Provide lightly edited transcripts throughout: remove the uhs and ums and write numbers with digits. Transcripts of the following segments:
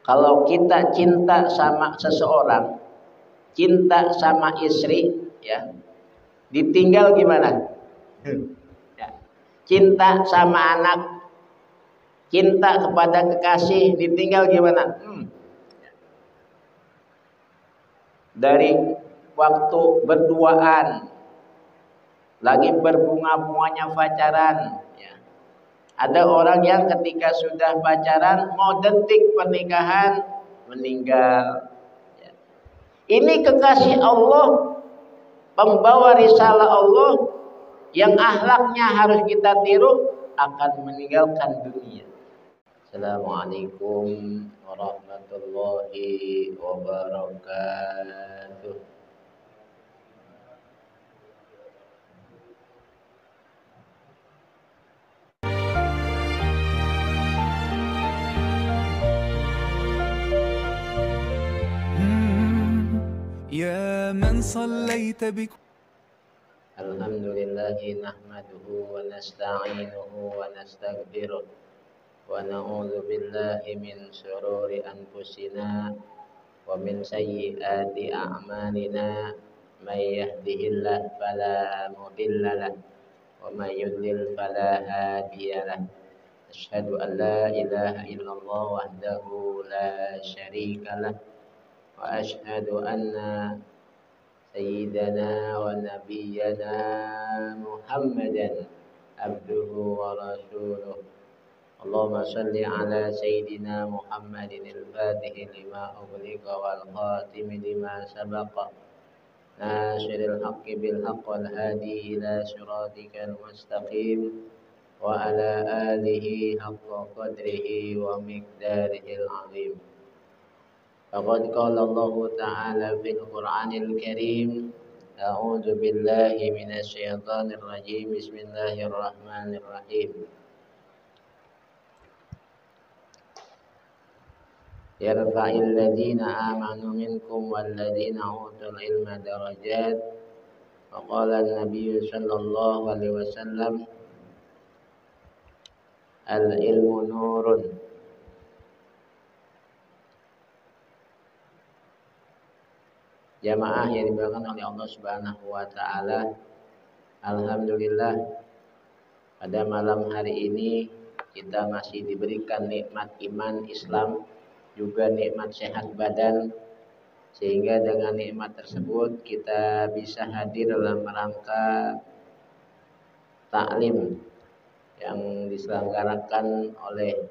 Kalau kita cinta sama seseorang, cinta sama istri, ya, ditinggal gimana? Ya. Cinta sama anak, cinta kepada kekasih, ditinggal gimana? Dari waktu berduaan, lagi berbunga-bunganya pacaran, ya. Ada orang yang ketika sudah pacaran mau detik pernikahan meninggal. Ya. Ini kekasih Allah, pembawa risalah Allah yang akhlaknya harus kita tiru, akan meninggalkan dunia. Assalamualaikum warahmatullahi wabarakatuh. يا من صليت بك. Alhamdulillahi nahmaduhu wa nasta'inuhu wa nastaghfiruh wa na'udzu billahi min syururi anfusina wa min sayyiati a'malina may yahdihillahu fala mudilla lahu wa may yudlil fala hadiyalah. Asyhadu an la ilaha illallah wahdahu la syarikalah wa asyhadu anna sayyidana wa nabiyyana Muhammadan abduhu wa rasuluh. Allahumma salli ala sayyidina Muhammadin al-fatihi lima ughliqa wal khatimi lima sabaqa nasiril haqqi bil haqq wal hadi ila siratikal mustaqim wa ala alihi haqqa qadrihi wa miqdarihil azim. Faqad qala Allah Ta'ala fil Qur'anil Karim, a'udzu billahi minasy syaithanir rajim. Bismillahirrahmanirrahim. Yarfa'il ladzina amanu minkum wal ladzina utul ilma darajat. Wa qala an-nabiy sallallahu alaihi wasallam, al-ilmu nurun. Jamaah yang dimuliakan oleh Allah Subhanahu wa taala, alhamdulillah pada malam hari ini kita masih diberikan nikmat iman Islam, juga nikmat sehat badan, sehingga dengan nikmat tersebut kita bisa hadir dalam rangka taklim yang diselenggarakan oleh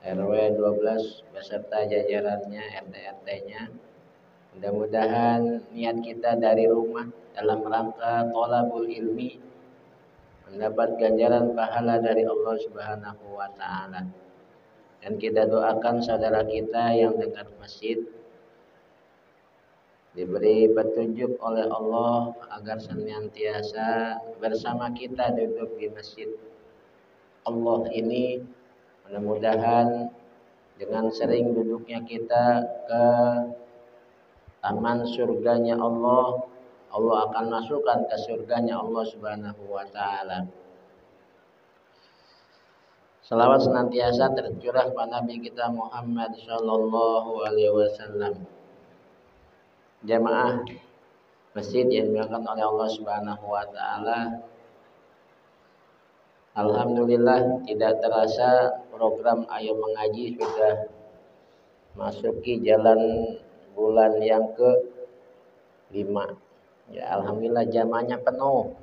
RW 12 beserta jajarannya, RT-RT-nya. Mudah-mudahan niat kita dari rumah dalam rangka thalabul ilmi mendapat ganjaran pahala dari Allah Subhanahu wa taala. Dan kita doakan saudara kita yang dekat masjid diberi petunjuk oleh Allah agar senantiasa bersama kita duduk di masjid Allah ini. Mudah-mudahan dengan sering duduknya kita ke taman surganya Allah, Allah akan masukkan ke surganya Allah Subhanahu wa taala. Salawat senantiasa tercurah pada Nabi kita Muhammad sallallahu alaihi wasallam. Jamaah masjid yang dimuliakan oleh Allah Subhanahu wa taala, alhamdulillah tidak terasa program Ayo Mengaji sudah masuki jalan bulan yang ke-5. Ya, alhamdulillah jamaahnya penuh.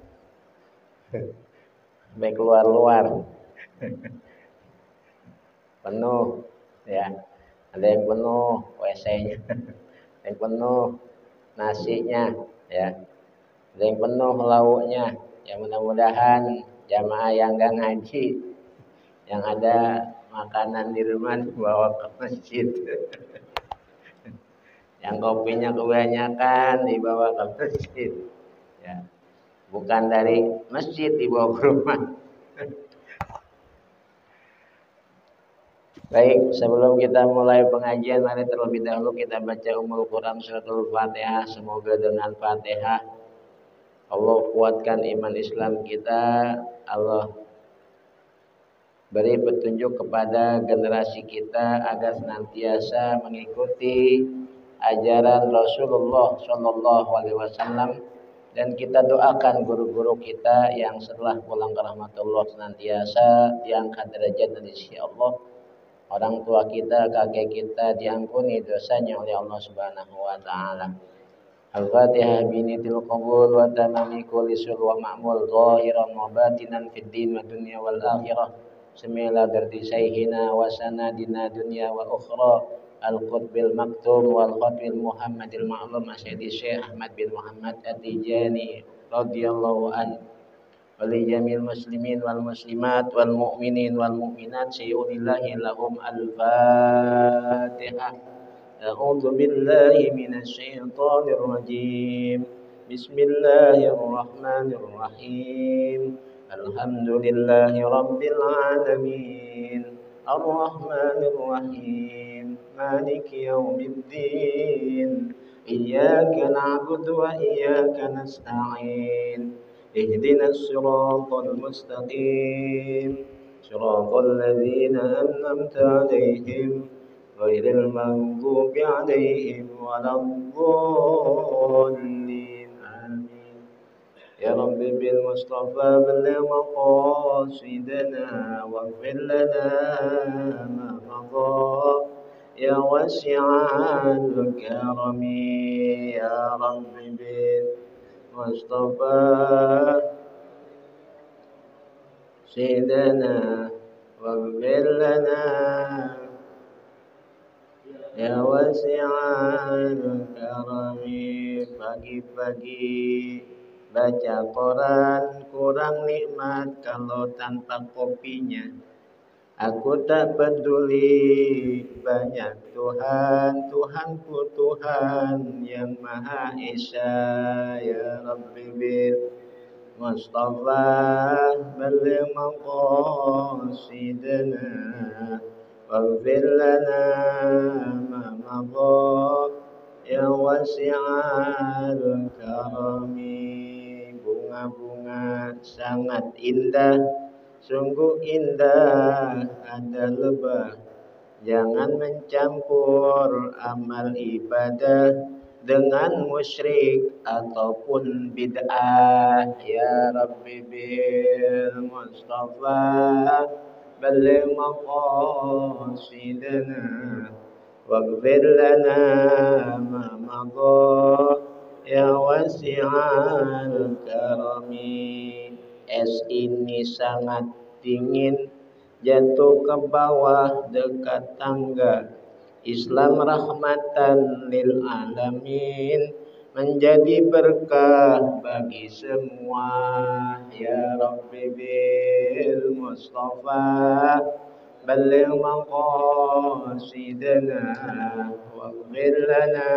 Sampai keluar-luar. Penuh, ya. Ada yang penuh WC-nya. Ada yang penuh nasinya, ya. Ada yang penuh lauknya. Ya, mudah-mudahan jamaah yang enggak ngaji, yang ada makanan di rumah dibawa ke masjid. Yang kopinya kebanyakan dibawa ke masjid, ya. Bukan dari masjid dibawa ke rumah. Baik, sebelum kita mulai pengajian, mari terlebih dahulu kita baca Ummul Quran Suratul Fatihah. Semoga dengan Fatihah Allah kuatkan iman Islam kita, Allah Beri petunjuk kepada generasi kita agar senantiasa mengikuti ajaran Rasulullah Shallallahu Alaihi Wasallam, dan kita doakan guru-guru kita yang setelah pulang ke rahmatullah senantiasa diangkat derajat dari sisi Allah. Orang tua kita, kakek kita diampuni dosanya oleh Allah Subhanahu wa taala. Al-Fatihah binitil qabul wa tamami kulli sul wa ma'mul zahiran wa batinan fid din wa dunya wal akhirah. Semila dardi sayhina wa sanadina dunya wa ukhra. Al-Qutbil Maktum wal Khatbil Muhammadil Ma'lum Asyidi Syekh Ahmad bin Muhammad At-Tijani radhiyallahu anhu. Walijamil muslimin wal muslimat wal mu'minin wal mu'minat syai'unillahi lahum al-Fatihah. A'udzu billahi minasy syaithanir rajim. Bismillahirrahmanirrahim. Alhamdulillahi rabbil alamin. Ar-Rahmanir Rahim. Maliki yaumiddin. Iyyaka na'budu wa iyyaka nasta'in. اهدنا الصراط المستقيم صراط الذين أنعمت عليهم غير المغضوب عليهم ولا الضالين آمين. يا رب بالمصطفى بلغ مقاصدنا واغفر لنا ما مضى يا واسع الكرم يا رب Mustafa Sayyidana waghfir lana ya wasi'al karami. Pagi-pagi baca Quran kurang nikmat kalau tanpa kopinya. Aku tak peduli banyak Tuhan, Tuhanku Tuhan yang Maha Esa. Ya Rabbi bil Mustafa baligh maqasidana waghfir lana ma madha ya wasi'al karami. Bunga-bunga sangat indah, sungguh indah ada lebah. Jangan mencampur amal ibadah dengan musyrik ataupun bid'ah. Ya Rabbi bil Mustafa baligh maqasidana waghfir lana ma madha ya wasi'al karami. Es ini sangat dingin, jatuh ke bawah dekat tangga. Islam rahmatan lil alamin, menjadi berkah bagi semua. Ya Rabbi bil Mustafa baligh maqasidana waghfir lana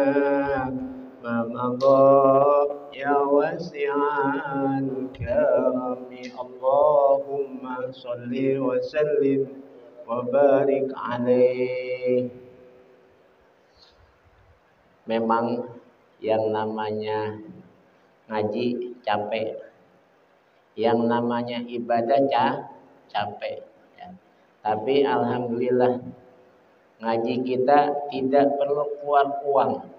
ma madha ya wasi'al karami. Allahumma salli wa sallim wa barik alaih. Memang yang namanya ngaji capek, yang namanya ibadah capek ya. Tapi alhamdulillah ngaji kita tidak perlu keluar uang.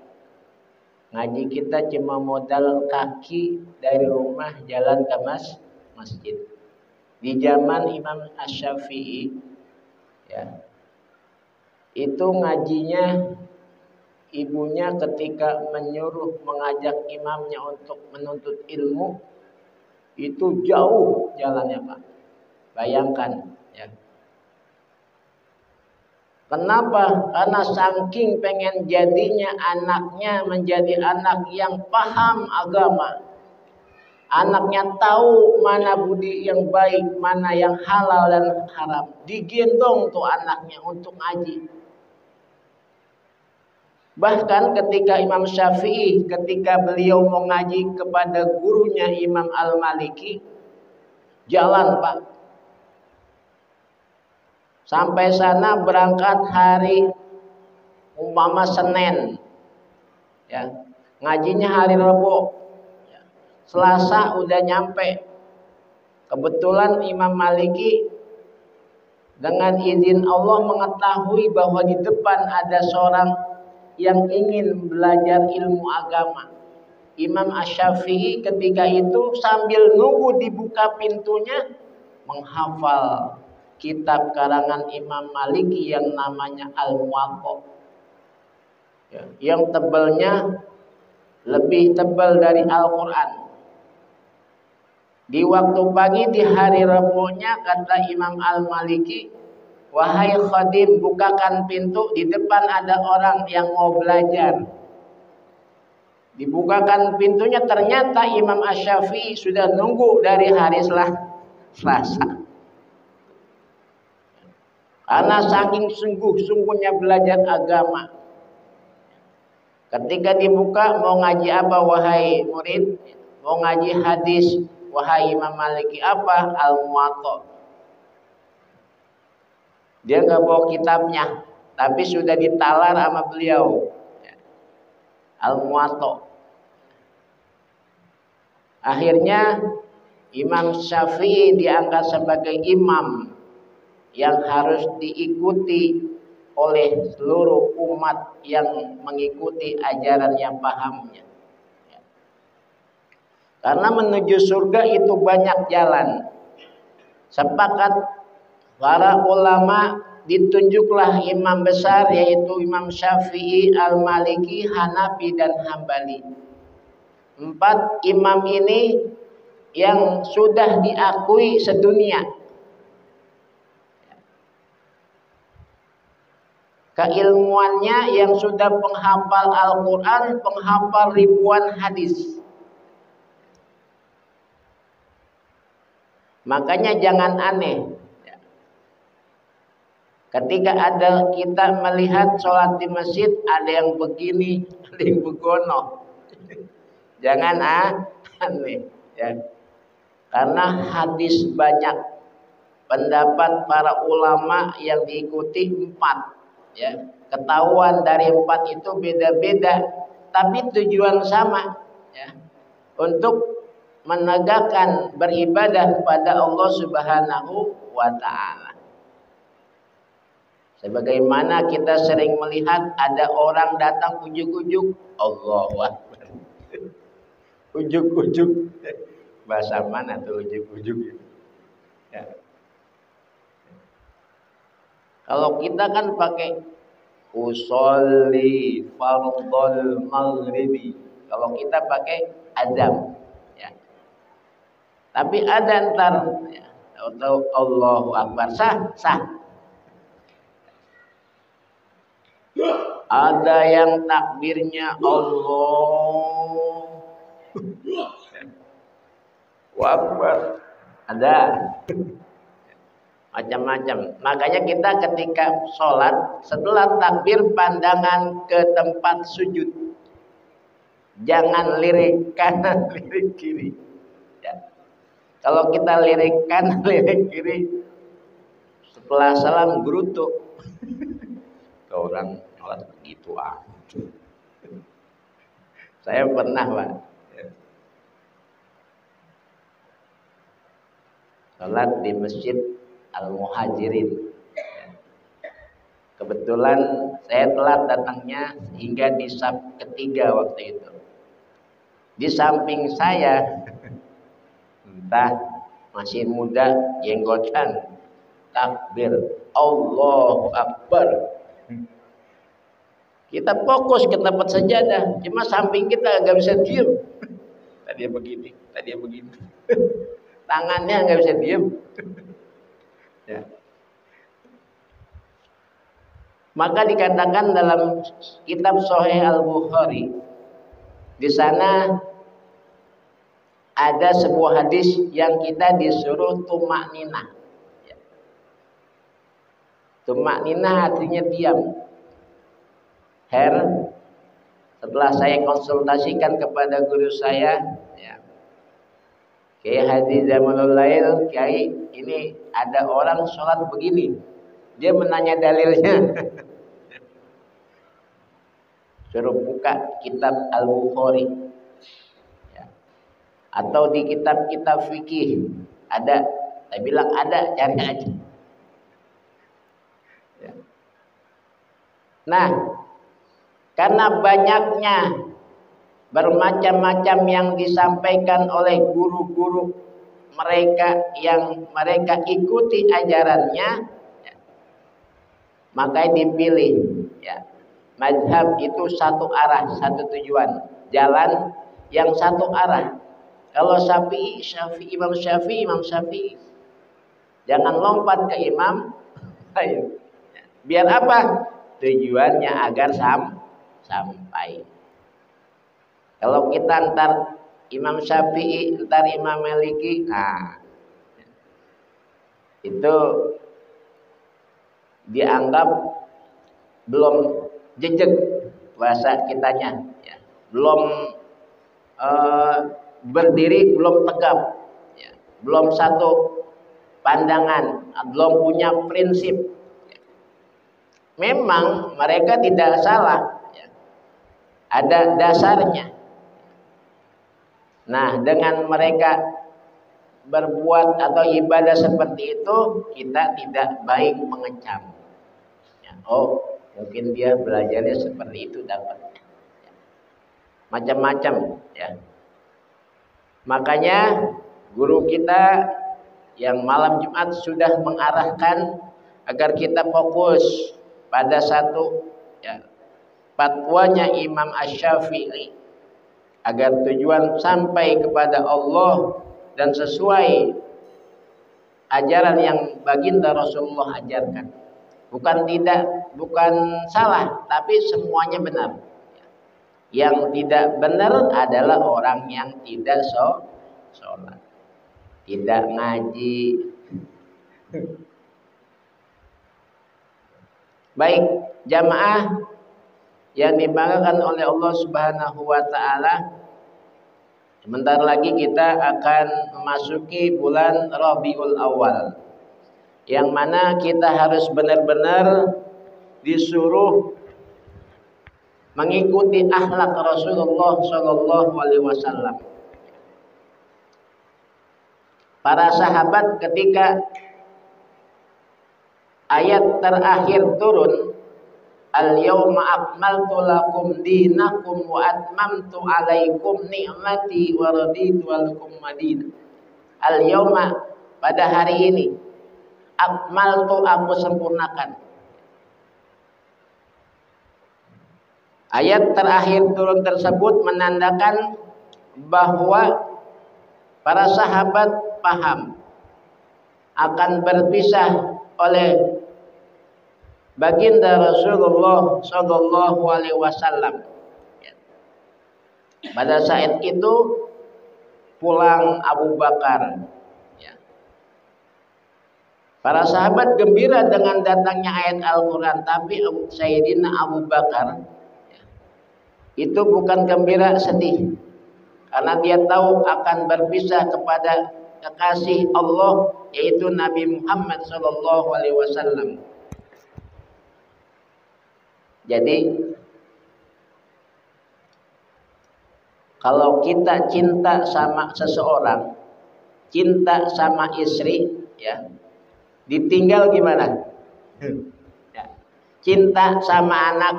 Ngaji kita cuma modal kaki dari rumah jalan ke masjid. Di zaman Imam Asy-Syafi'i ya, itu ngajinya ibunya ketika menyuruh mengajak imamnya untuk menuntut ilmu itu jauh jalannya, Pak. Bayangkan ya. Kenapa? Karena saking pengen jadinya anaknya menjadi anak yang paham agama. Anaknya tahu mana budi yang baik, mana yang halal dan haram. Digendong tuh anaknya untuk ngaji. Bahkan ketika Imam Syafi'i, ketika beliau mau ngaji kepada gurunya Imam Al-Maliki, jalan, Pak. Sampai sana berangkat hari umpama Senin. Ya. Ngajinya hari Rabu. Ya. Selasa udah nyampe. Kebetulan Imam Maliki dengan izin Allah mengetahui bahwa di depan ada seorang yang ingin belajar ilmu agama. Imam Asy-Syafi'i ketika itu sambil nunggu dibuka pintunya menghafal kitab karangan Imam Maliki yang namanya Al-Muwatta, ya, yang tebalnya lebih tebal dari Al-Quran. Di waktu pagi di hari Rabunya kata Imam Al-Maliki, wahai khadim, bukakan pintu, di depan ada orang yang mau belajar. Dibukakan pintunya, ternyata Imam Asy-Syafi'i sudah nunggu dari hari Selasa. Karena saking sungguh-sungguhnya belajar agama. Ketika dibuka, mau ngaji apa wahai murid? Mau ngaji hadis. Wahai Imam Maliki, apa? Al-Muwatta. Dia nggak bawa kitabnya, tapi sudah ditalar sama beliau. Al-Muwatta. Akhirnya Imam Syafi'i diangkat sebagai imam yang harus diikuti oleh seluruh umat yang mengikuti ajaran yang pahamnya. Karena menuju surga itu banyak jalan. Sepakat para ulama, ditunjuklah imam besar yaitu Imam Syafi'i, Al-Maliki, Hanafi dan Hambali. 4 imam ini yang sudah diakui sedunia. Keilmuannya yang sudah penghafal Al-Quran, penghafal ribuan hadis. Makanya jangan aneh ketika ada kita melihat sholat di masjid, ada yang begini, ada yang begono. Jangan aneh ya. Karena hadis banyak, pendapat para ulama yang diikuti 4 ya. Ketahuan dari 4 itu beda-beda, tapi tujuan sama ya, untuk menegakkan beribadah kepada Allah Subhanahu wa Ta'ala. Sebagaimana kita sering melihat ada orang datang ujuk-ujuk, Allahu Akbar. Ujuk-ujuk. Bahasa mana tuh ujuk-ujuk? Ya. Kalau kita kan pakai usolli fardhol maghribi. Kalau kita pakai adzan. Tapi ada ntar ya, atau Allahu Akbar sah. Ada yang takbirnya Allahu Akbar. Ada macam-macam. Makanya kita ketika sholat setelah takbir pandangan ke tempat sujud. Jangan lirik kanan, lirik kiri. Kalau kita lirik kanan, lirik kiri, setelah salam gerutu. Orang sholat begitu Saya pernah Pak sholat di Masjid Al-Muhajirin. Kebetulan saya telat datangnya hingga di saf ketiga waktu itu. Di samping saya entah masih muda, jenggotan, takbir Allahu Akbar. Kita fokus ke tempat sajadah, cuma samping kita nggak bisa diem. Tadi begini, tangannya nggak bisa diem. Ya. Maka dikatakan dalam kitab Sahih Al-Bukhari, di sana ada sebuah hadis yang kita disuruh tumak ninah. Tumak ninah artinya diam. Setelah saya konsultasikan kepada guru saya, ya, Kiai Haji Zamanul Lail, Kiai, ini ada orang sholat begini, dia menanya dalilnya. Suruh buka kitab Al-Bukhari. Atau di kitab-kitab fikih ada, saya bilang ada, cari aja. Nah, karena banyaknya bermacam-macam yang disampaikan oleh guru-guru mereka yang mereka ikuti ajarannya, ya, maka dipilih ya. Mazhab itu satu arah, satu tujuan, jalan yang satu arah. Kalau Imam Syafi'i. Jangan lompat ke imam. Ayo. Biar apa? Tujuannya agar sampai. Kalau kita ntar Imam Syafi'i, ntar Imam Maliki, nah itu dianggap belum jejak bahasa kitanya, ya. Belum berdiri, belum tegap, ya. Belum satu pandangan, belum punya prinsip. Memang mereka tidak salah, ya. Ada dasarnya. Nah, dengan mereka berbuat atau ibadah seperti itu, kita tidak baik mengecam. Ya, oh, mungkin dia belajarnya seperti itu dapat. Ya. Macam-macam, ya. Makanya guru kita yang malam Jumat sudah mengarahkan agar kita fokus pada satu, ya, fatwanya Imam Asy-Syafi'i, agar tujuan sampai kepada Allah dan sesuai ajaran yang baginda Rasulullah ajarkan. Bukan salah, tapi semuanya benar. Yang tidak benar adalah orang yang tidak sholat, tidak ngaji. Baik, jamaah yang dibanggakan oleh Allah Subhanahu wa taala, sebentar lagi kita akan memasuki bulan Rabiul Awal, yang mana kita harus benar-benar disuruh mengikuti akhlak Rasulullah Shallallahu Alaihi Wasallam. Para sahabat ketika ayat terakhir turun, al-yawma akmaltu lakum dinakum wa atmamtu alaikum ni'mati wa raditu lakum madinah. Al-yawma, pada hari ini, akmaltu, aku sempurnakan. Ayat terakhir turun tersebut menandakan bahwa para sahabat paham akan berpisah oleh baginda Rasulullah Shallallahu Alaihi Wasallam. Pada saat itu pulang Abu Bakar. Para sahabat gembira dengan datangnya ayat Al-Quran, tapi Sayyidina Abu Bakar itu bukan gembira, sedih, karena dia tahu akan berpisah kepada kekasih Allah, yaitu Nabi Muhammad Shallallahu Alaihi Wasallam. Jadi kalau kita cinta sama seseorang, cinta sama istri, ya, ditinggal gimana? Ya. Cinta sama anak,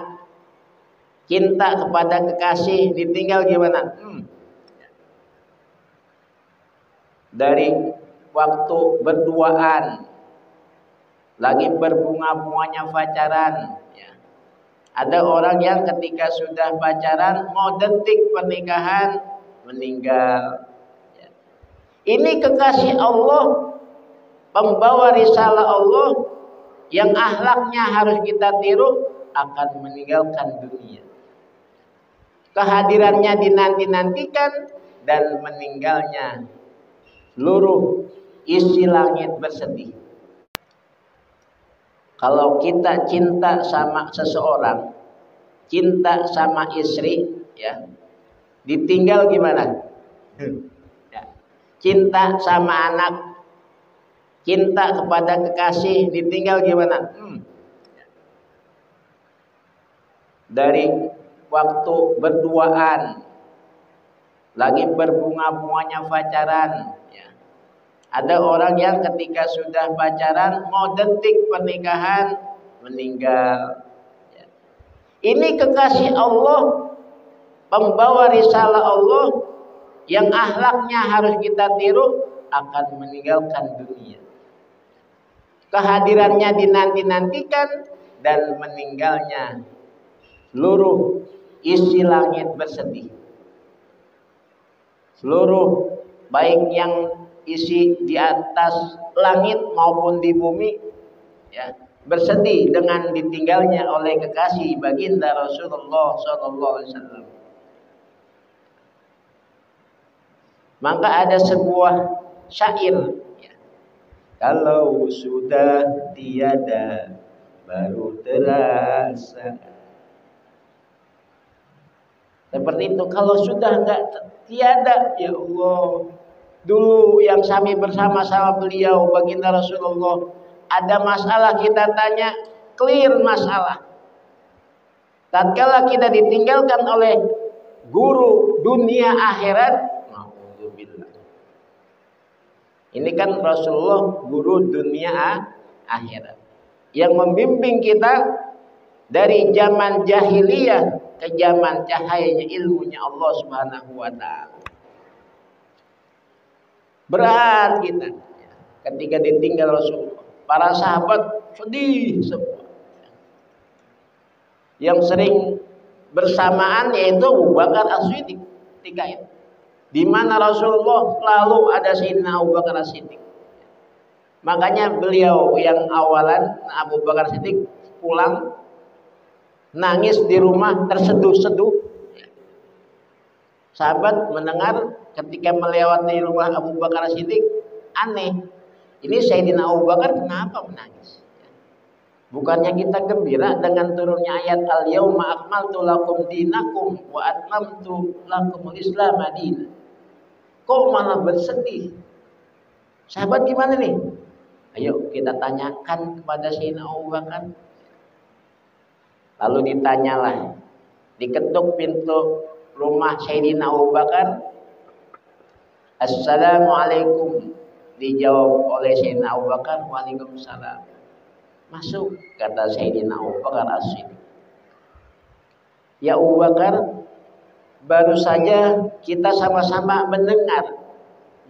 cinta kepada kekasih, ditinggal gimana? Dari waktu berduaan, lagi berbunga-bunganya pacaran, ya. Ada orang yang ketika sudah pacaran mau detik pernikahan meninggal, ya. Ini kekasih Allah, pembawa risalah Allah, yang akhlaknya harus kita tiru, akan meninggalkan dunia. Kehadirannya dinanti-nantikan dan meninggalnya seluruh isi langit bersedih. Kalau kita cinta sama seseorang, cinta sama istri, ya, ditinggal gimana? Ya. Cinta sama anak, cinta kepada kekasih, ditinggal gimana? Dari waktu berduaan, lagi berbunga-bunganya pacaran, ya. Ada orang yang ketika sudah pacaran mau detik pernikahan meninggal, ya. Ini kekasih Allah, pembawa risalah Allah yang akhlaknya harus kita tiru, akan meninggalkan dunia. Kehadirannya dinanti-nantikan dan meninggalnya seluruh isi langit bersedih. Seluruh baik yang isi di atas langit maupun di bumi, ya, bersedih dengan ditinggalnya oleh kekasih baginda Rasulullah SAW. Maka ada sebuah syair, ya, kalau sudah tiada baru terasa. Seperti itu. Kalau sudah enggak tiada, ya Allah, dulu yang kami bersama-sama beliau baginda Rasulullah, ada masalah kita tanya, clear masalah. Tatkala kita ditinggalkan oleh guru dunia akhirat, alhamdulillah. Ini kan Rasulullah guru dunia akhirat yang membimbing kita dari zaman jahiliyah ke zaman cahayanya ilmunya Allah Subhanahu wa taala. Berat kita ketika ditinggal Rasulullah. Para sahabat sedih semua. Yang sering bersamaan yaitu Abu Bakar As-Siddiq ketika itu. Di mana Rasulullah selalu ada Sayyidina Abu Bakar As-Siddiq. Makanya beliau yang awalan, Abu Bakar As-Siddiq, pulang nangis di rumah terseduh-seduh. Sahabat mendengar ketika melewati rumah Abu Bakar As-Siddiq, aneh. Ini Sayyidina Abu Bakar kenapa menangis? Bukannya kita gembira dengan turunnya ayat al-yauma akmaltu lakum dinakum wa atmamtu lakumul islam madinah. Kok malah bersedih? Sahabat gimana nih? Ayo kita tanyakan kepada Sayyidina Abu Bakar. Lalu ditanyalah, diketuk pintu rumah Sayyidina Abu Bakar. Assalamualaikum. Dijawab oleh Sayyidina Abu Bakar, waalaikumsalam. Masuk, kata Sayyidina Abu Bakar As-Siddiq. Ya Abu Bakar, baru saja kita sama-sama mendengar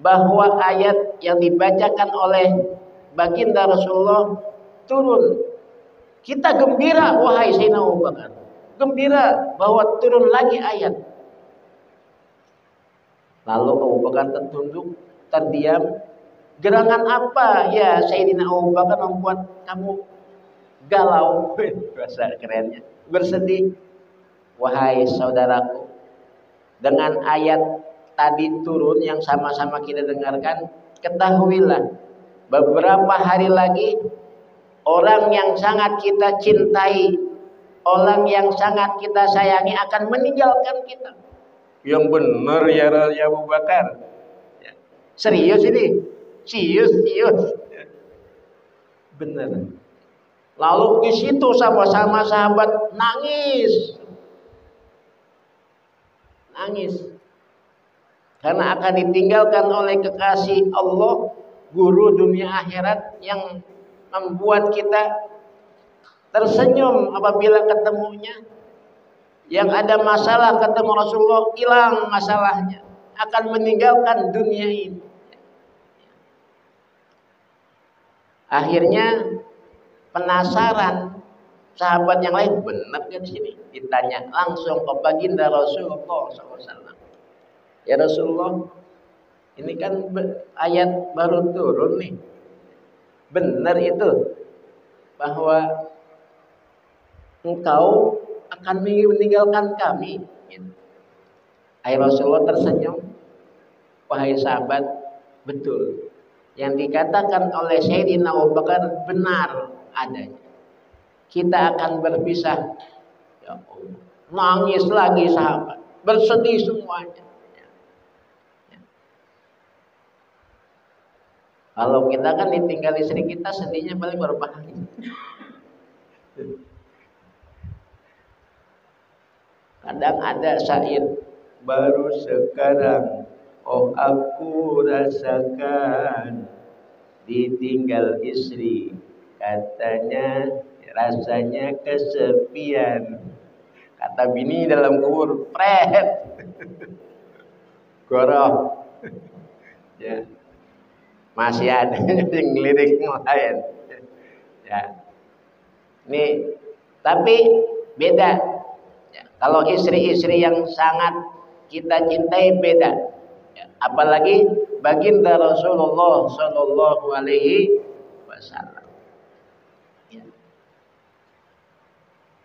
bahwa ayat yang dibacakan oleh baginda Rasulullah turun. Kita gembira, wahai Sayyidina Abu Bakar. Gembira bahwa turun lagi ayat. Lalu Abu Bakar tertunduk, terdiam. Gerangan apa ya Sayyidina Abu Bakar membuat kamu galau? Bahasa kerennya. Bersedih. Wahai saudaraku, dengan ayat tadi turun yang sama-sama kita dengarkan, ketahuilah beberapa hari lagi orang yang sangat kita cintai, orang yang sangat kita sayangi akan meninggalkan kita. Yang benar ya Abu Bakar. Serius ini? Serius. Benar. Lalu di situ sama-sama sahabat nangis. Karena akan ditinggalkan oleh kekasih Allah, guru dunia akhirat yang membuat kita tersenyum apabila ketemunya. Yang ada masalah ketemu Rasulullah, hilang masalahnya, akan meninggalkan dunia ini. Akhirnya penasaran sahabat yang lain, benar kan di sini? Ditanya langsung ke baginda Rasulullah SAW. Ya Rasulullah, ini kan ayat baru turun nih. Benar itu bahwa engkau akan meninggalkan kami. Hai Rasulullah tersenyum. Wahai sahabat, betul. Yang dikatakan oleh Sayyidina Abu Bakar benar adanya. Kita akan berpisah. Ya Allah. Nangis lagi sahabat. Bersedih semuanya. Kalau kita kan ditinggal istri kita, sedihnya paling berapa hari. Kadang ada syair, baru sekarang oh aku rasakan ditinggal istri, katanya rasanya kesepian. Kata bini dalam kubur, pret. Goroh. Ya. Masih ada yang ngelirik lain. Ya. Ini tapi beda. Ya. Kalau istri-istri yang sangat kita cintai beda. Ya. Apalagi baginda Rasulullah Shallallahu Alaihi Wasallam. Ya.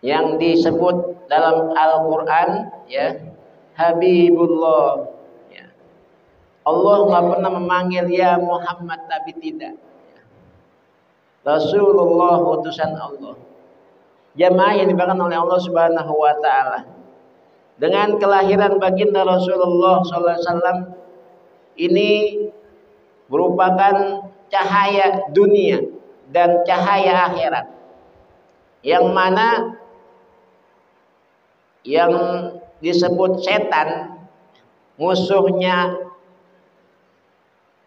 Yang disebut dalam Al-Quran, ya, Habibullah. Ya. Allah nggak pernah memanggil ya Muhammad, tapi tidak. Ya. Rasulullah utusan Allah. Jamaah yang diberikan oleh Allah Subhanahu Wa Taala. Dengan kelahiran baginda Rasulullah SAW ini merupakan cahaya dunia dan cahaya akhirat, yang mana yang disebut setan musuhnya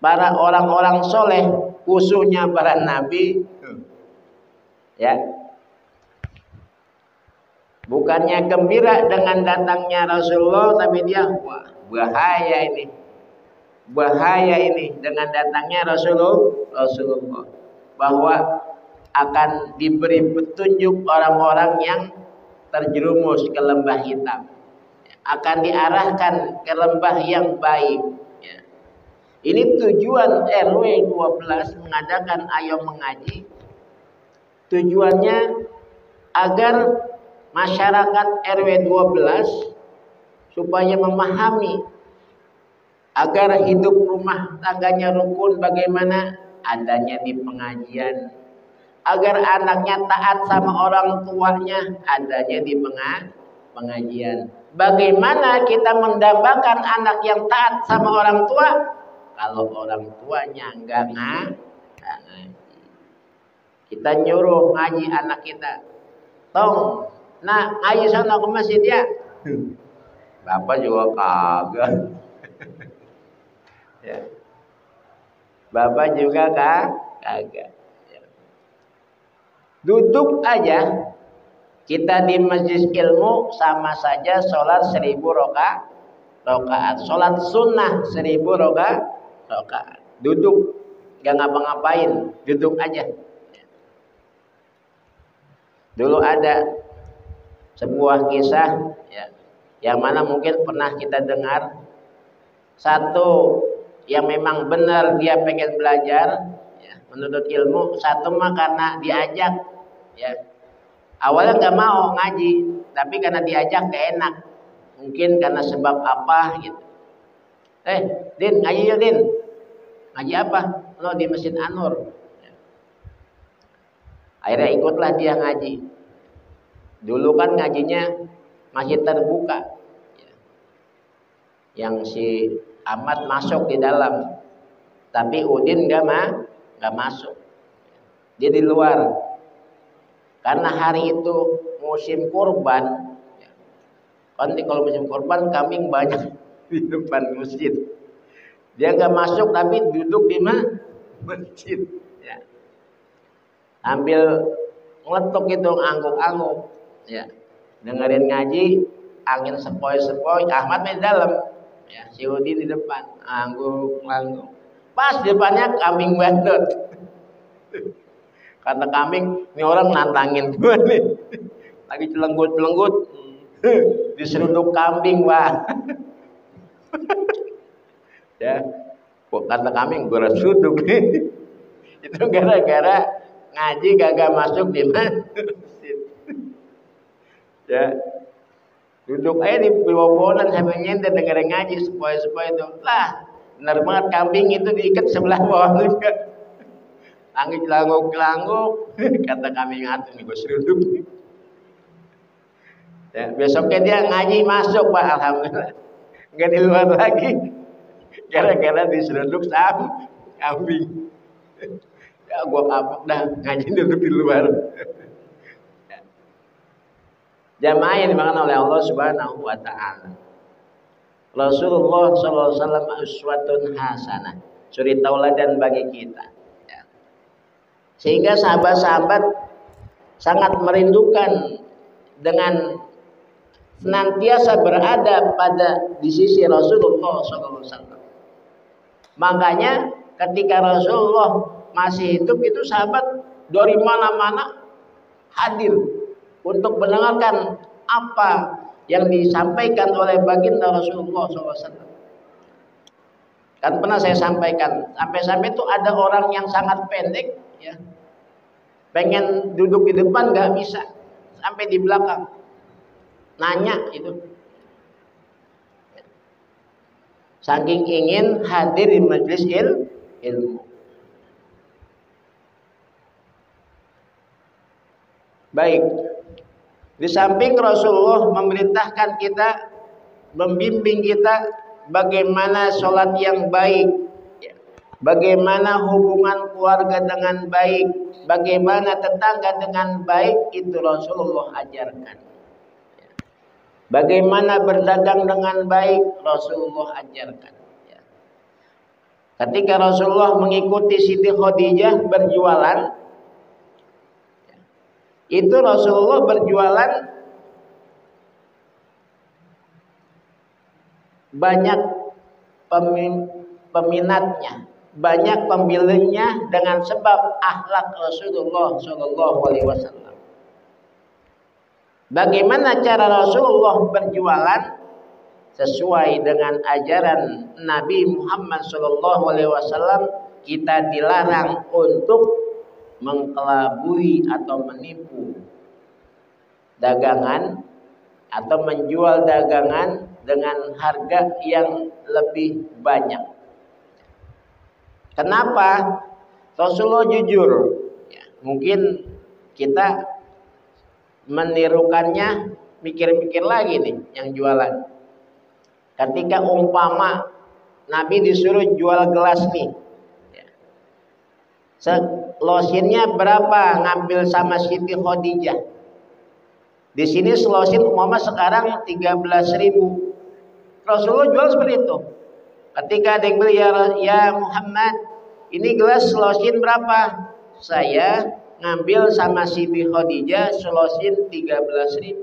para orang-orang soleh, khususnya para nabi, ya, bukannya gembira dengan datangnya Rasulullah, tapi dia wah bahaya ini dengan datangnya Rasulullah, bahwa akan diberi petunjuk orang-orang yang terjerumus ke lembah hitam, akan diarahkan ke lembah yang baik. Ya. Ini tujuan RW 12 mengadakan Ayo Mengaji. Tujuannya agar masyarakat RW 12 supaya memahami, agar hidup rumah tangganya rukun bagaimana adanya di pengajian, agar anaknya taat sama orang tuanya adanya di pengajian. Bagaimana kita mendambakan anak yang taat sama orang tua kalau orang tuanya enggak ngaji? Kita nyuruh ngaji anak kita, tong, nah ngaji sana ke masjid ya. Bapak juga kagak. Ya. Bapak juga kagak. Duduk aja kita di majelis ilmu sama saja sholat 1000 rakaat, sholat sunnah 1000 rakaat. Duduk, gak ngapa-ngapain, duduk aja. Dulu ada sebuah kisah, ya, yang mana mungkin pernah kita dengar. Satu yang memang benar dia pengen belajar, ya, menuntut ilmu. Satu mah karena diajak, ya, awalnya nggak mau ngaji, tapi karena diajak gak enak, mungkin karena sebab apa gitu. Din, ngaji yuk Din. Ngaji apa? Lo di Masjid Anur. Akhirnya ikutlah dia ngaji. Dulu kan ngajinya masih terbuka, yang si Ahmad masuk di dalam, tapi Udin nggak masuk. Dia di luar. Karena hari itu musim kurban, kan kalau musim kurban kambing banyak di depan masjid. Dia nggak masuk tapi duduk di masjid, ya. Ambil ngeletuk gitu, angguk-angguk, ya, dengerin ngaji, angin sepoi-sepoi. Ahmad di dalam, ya, si Udin di depan, angguk-angguk. Pas di depannya kambing bandot. Kata kambing, ini orang nantangin gue nih, lagi celenggut-celenggut, diseruduk kambing, wah. Ya, kata kambing, gue seruduk nih. Itu gara-gara ngaji kagak masuk di masjid. Ya, duduk aja di bawah-bawahan sambil nyender dengerin ngaji, sepoi-sepoi itu. Lah, benar banget kambing itu diikat sebelah bawah juga. Angin langguk-langguk, kata kami ngatur nih, gue seruduk. Ya, besoknya dia ngaji masuk, Pak, alhamdulillah. Nggak di luar lagi, gara-gara diseruduk sama kambing. Ya, gue kapok dah, ngaji duduk di luar. Ya. Jamaah yang dimakan oleh Allah Subhanahu Wa Taala. Rasulullah SAW uswatun hasanah, suri tauladan bagi kita. Sehingga sahabat-sahabat sangat merindukan dengan senantiasa berada di sisi Rasulullah SAW. Makanya ketika Rasulullah masih hidup itu sahabat dari mana-mana hadir untuk mendengarkan apa yang disampaikan oleh baginda Rasulullah SAW. Kan pernah saya sampaikan, sampai-sampai itu ada orang yang sangat pendek, ya, pengen duduk di depan nggak bisa, sampai di belakang, nanya itu, saking ingin hadir di majelis ilmu. Baik, di samping Rasulullah memerintahkan kita, membimbing kita bagaimana sholat yang baik, bagaimana hubungan keluarga dengan baik, bagaimana tetangga dengan baik, itu Rasulullah ajarkan. Bagaimana berdagang dengan baik, Rasulullah ajarkan. Ketika Rasulullah mengikuti Siti Khadijah berjualan, itu Rasulullah berjualan banyak peminatnya, banyak pembelinya dengan sebab akhlak Rasulullah SAW. Bagaimana cara Rasulullah berjualan? Sesuai dengan ajaran Nabi Muhammad SAW, kita dilarang untuk mengkelabui atau menipu dagangan atau menjual dagangan dengan harga yang lebih banyak. Kenapa? Rasulullah jujur. Ya, mungkin kita menirukannya, mikir-mikir lagi nih yang jualan. Ketika umpama Nabi disuruh jual gelas nih, selosinnya berapa ngambil sama Siti Khadijah? Di sini selosin umpama sekarang 13.000. Rasulullah jual seperti itu. Ketika ada yang beli, ya Muhammad, ini gelas selosin berapa? Saya ngambil sama Siti Khadijah selosin 13.000.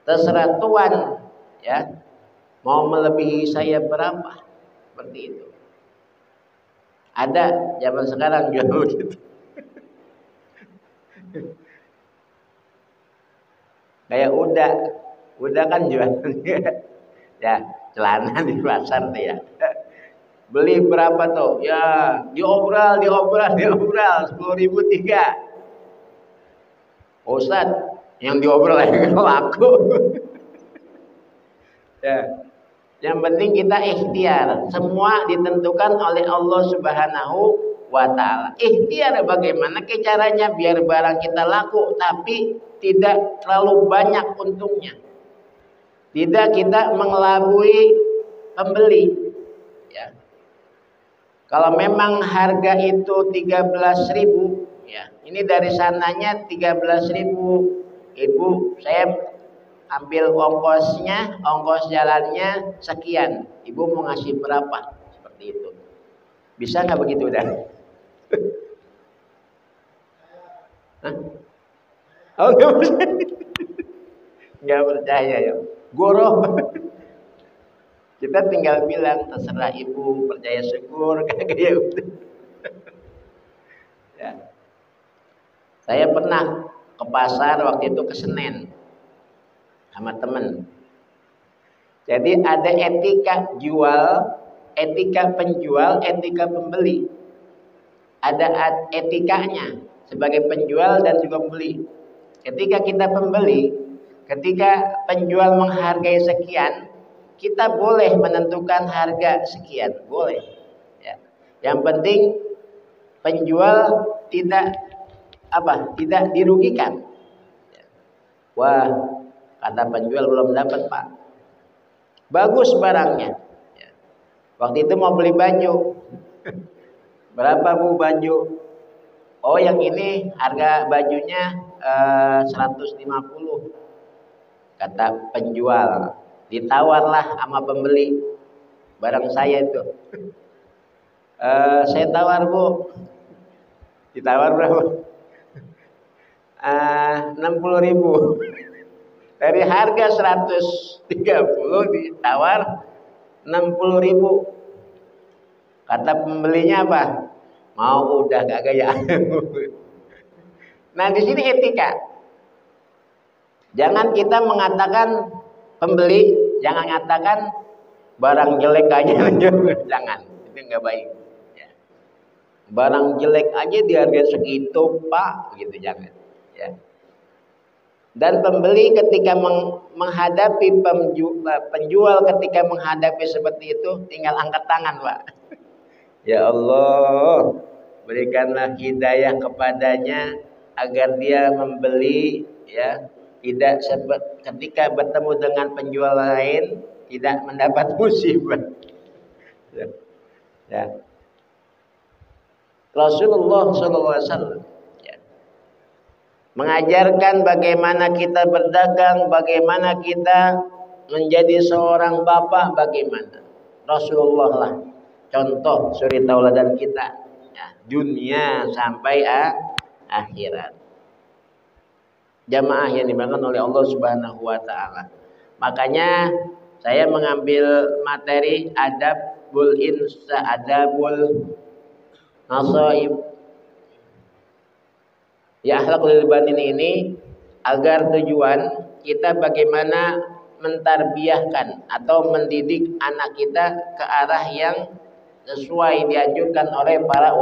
Terserah tuan, ya, mau melebihi saya berapa? Seperti itu. Ada zaman sekarang jual begitu. Kayak udah kan jualannya ya celana di pasar tuh ya. Beli berapa tuh? Ya diobral 10.000 3. Ustadz, yang diobral yang laku. Ya. Yang penting kita ikhtiar. Semua ditentukan oleh Allah Subhanahu wa Ta'ala. Ikhtiar bagaimana caranya biar barang kita laku tapi tidak terlalu banyak untungnya. Tidak kita mengelabui pembeli. Ya. Kalau memang harga itu 13.000, ya, ini dari sananya 13.000. Ibu, saya ambil ongkosnya, ongkos jalannya sekian. Ibu mau ngasih berapa? Seperti itu. Bisa nggak begitu udah? Hah? Oh nggak percaya? Nggak percaya ya? Goroh. Kita tinggal bilang terserah ibu, percaya syukur kayak gitu. Ya. Saya pernah ke pasar waktu itu ke Senen sama temen. Jadi ada etika jual, etika penjual, etika pembeli. Ada etikanya sebagai penjual dan juga pembeli. Ketika kita pembeli, ketika penjual menghargai sekian, kita boleh menentukan harga sekian, boleh. Ya. Yang penting penjual tidak dirugikan. Wah, kata penjual belum dapat Pak, bagus barangnya. Waktu itu mau beli baju. Berapa Bu baju? Oh yang ini harga bajunya 150. Kata penjual. Ditawarlah sama pembeli barang saya itu. Saya tawar Bu. Ditawar berapa? 60.000. Dari harga 130 ditawar 60.000. Kata pembelinya apa? Mau, udah kagak ya. Nah, di sini etika. Jangan kita mengatakan pembeli, jangan mengatakan barang jelek aja. Jangan, itu nggak baik. Ya. Barang jelek aja di harga segitu, Pak, gitu jangan. Ya. Dan pembeli ketika menghadapi penjual ketika menghadapi seperti itu tinggal angkat tangan, Pak. Ya Allah, berikanlah hidayah kepadanya agar dia membeli, ya, tidak ketika bertemu dengan penjual lain tidak mendapat musibah. Ya. Rasulullah SAW mengajarkan bagaimana kita berdagang, bagaimana kita menjadi seorang bapak, bagaimana. Rasulullah lah contoh suri tauladan kita, ya, dunia sampai akhirat. Jamaah yang dimakan oleh Allah Subhanahu wa taala. Makanya saya mengambil materi adabul nasaib, ya, akhlakul batin ini agar tujuan kita bagaimana mentarbiyahkan atau mendidik anak kita ke arah yang sesuai dianjurkan oleh para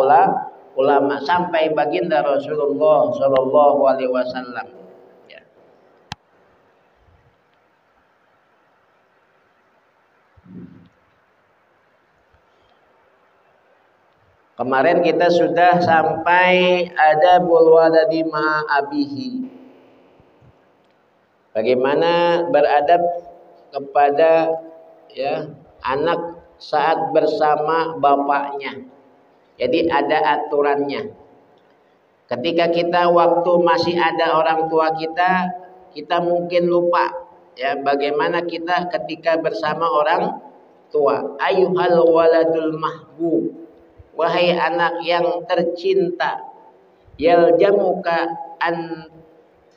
ulama sampai baginda Rasulullah Shallallahu Alaihi Wasallam. Ya. Kemarin kita sudah sampai adabul waladi ma abihi. Bagaimana beradab kepada, ya, anak saat bersama bapaknya. Jadi ada aturannya. Ketika kita waktu masih ada orang tua kita, kita mungkin lupa, ya, bagaimana kita ketika bersama orang tua. Ayuhal waladul mahbub, wahai anak yang tercinta, yaljamuka an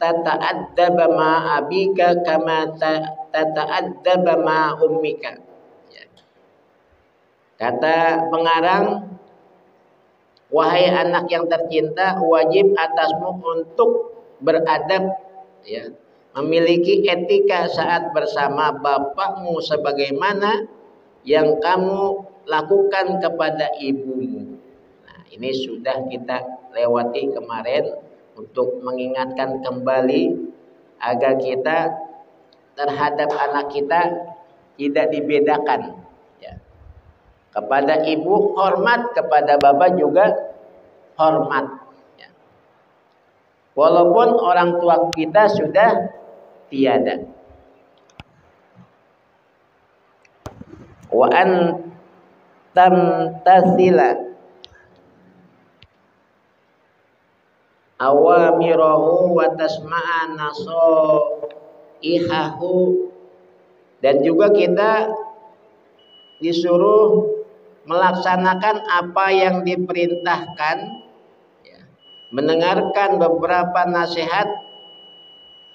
tata'addaba ma abika kama tata'addaba ma ummika. Ya. Kata pengarang, wahai anak yang tercinta, wajib atasmu untuk beradab, ya, memiliki etika saat bersama bapakmu sebagaimana yang kamu lakukan kepada ibumu. Nah, ini sudah kita lewati kemarin untuk mengingatkan kembali agar kita terhadap anak kita tidak dibedakan, ya. Kepada ibu hormat, kepada bapak juga hormat, ya. Walaupun orang tua kita sudah tiada. Wa an tamtasila awamirahu wa tasma'a nasaihahu, dan juga kita disuruh melaksanakan apa yang diperintahkan, ya, mendengarkan beberapa nasihat,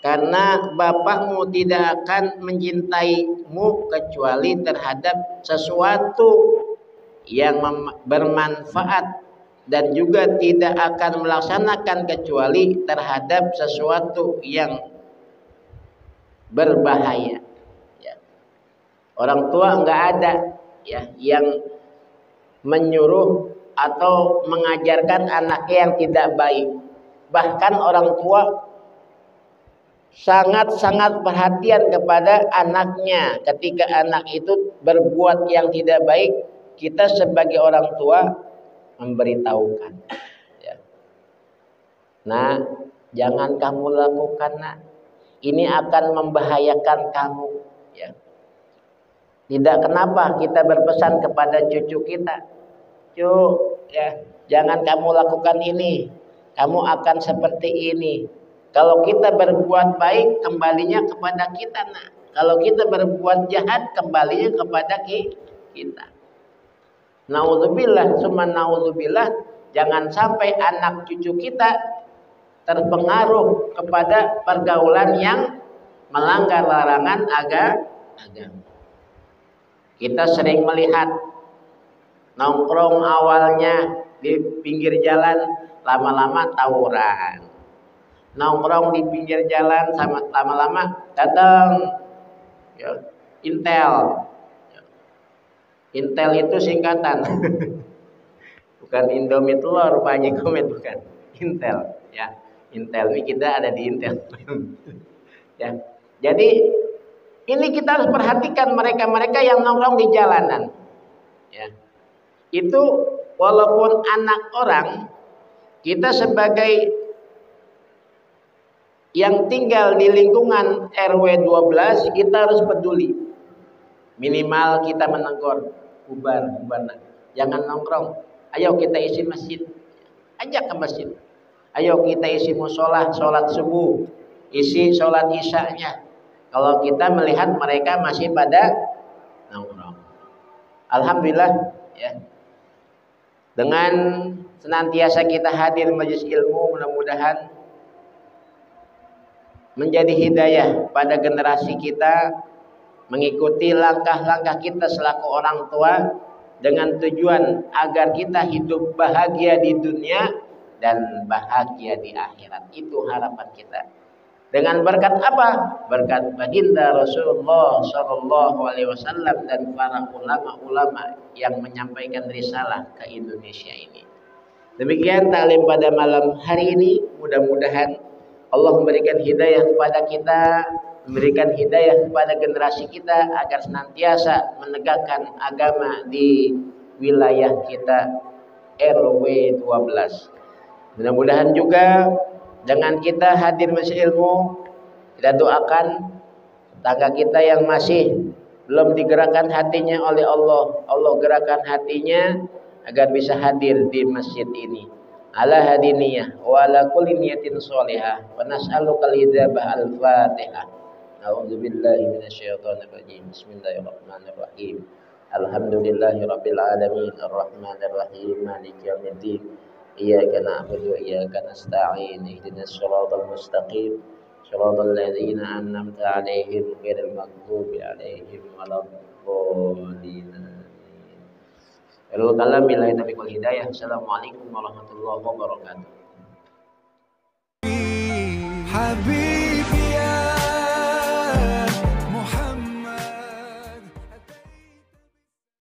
karena bapakmu tidak akan mencintaimu kecuali terhadap sesuatu yang bermanfaat, dan juga tidak akan melaksanakan kecuali terhadap sesuatu yang berbahaya, ya. Orang tua nggak ada, ya, yang menyuruh atau mengajarkan anaknya yang tidak baik. Bahkan orang tua sangat-sangat perhatian kepada anaknya. Ketika anak itu berbuat yang tidak baik, kita sebagai orang tua memberitahukan, ya. Nah, jangan kamu lakukan, nak. Ini akan membahayakan kamu, ya. Tidak, kenapa kita berpesan kepada cucu kita, ya, jangan kamu lakukan ini, kamu akan seperti ini. Kalau kita berbuat baik, kembalinya kepada kita, nak. Kalau kita berbuat jahat, kembalinya kepada kita. Naudzubillah, summa naudzubillah, jangan sampai anak cucu kita terpengaruh kepada pergaulan yang melanggar larangan agama. Kita sering melihat nongkrong awalnya di pinggir jalan, lama-lama tawuran. Nongkrong di pinggir jalan sama lama-lama datang ya, Intel. Intel itu singkatan. Bukan Indomie telur, Pak Haji Komet, bukan. Intel, ya. Intel ini kita ada di Intel. Ya. Jadi ini kita harus perhatikan mereka-mereka yang nongkrong di jalanan. Ya. Itu walaupun anak orang, kita sebagai yang tinggal di lingkungan RW 12 kita harus peduli. Minimal kita menegur, bubar. Jangan nongkrong. Ayo kita isi masjid. Ajak ke masjid. Ayo kita isi musola, sholat subuh, isi sholat isya'nya. Kalau kita melihat mereka masih pada nongkrong. Alhamdulillah ya. Dengan senantiasa kita hadir majelis ilmu, mudah-mudahan menjadi hidayah pada generasi kita mengikuti langkah-langkah kita selaku orang tua dengan tujuan agar kita hidup bahagia di dunia dan bahagia di akhirat. Itu harapan kita. Dengan berkat apa? Berkat baginda Rasulullah Shallallahu Alaihi Wasallam dan para ulama-ulama yang menyampaikan risalah ke Indonesia ini. Demikian taklim pada malam hari ini. Mudah-mudahan Allah memberikan hidayah kepada kita, memberikan hidayah kepada generasi kita agar senantiasa menegakkan agama di wilayah kita RW 12. Mudah-mudahan juga dengan kita hadir majelis ilmu, kita doakan tetangga kita yang masih belum digerakkan hatinya oleh Allah, Allah gerakkan hatinya agar bisa hadir di masjid ini. Ala hadiniyah wa ala kulli niyatin sholihah wa nas'aluka al-ijabah al-fatihah. A'udzubillahi minasyaitonir rajim. Bismillahirrahmanirrahim. Alhamdulillahirabbil alamin arrahmanir rahim maliki yaumiddin. Iyyaka na'budu wa iyyaka nasta'in. Ihdinas shiratal mustaqim. Shiratal ladzina an'amta 'alaihim ghairil maghdubi 'alaihim waladdallin. Alul kalam billahi taufiq wal hidayah. Assalamualaikum warahmatullahi wabarakatuh.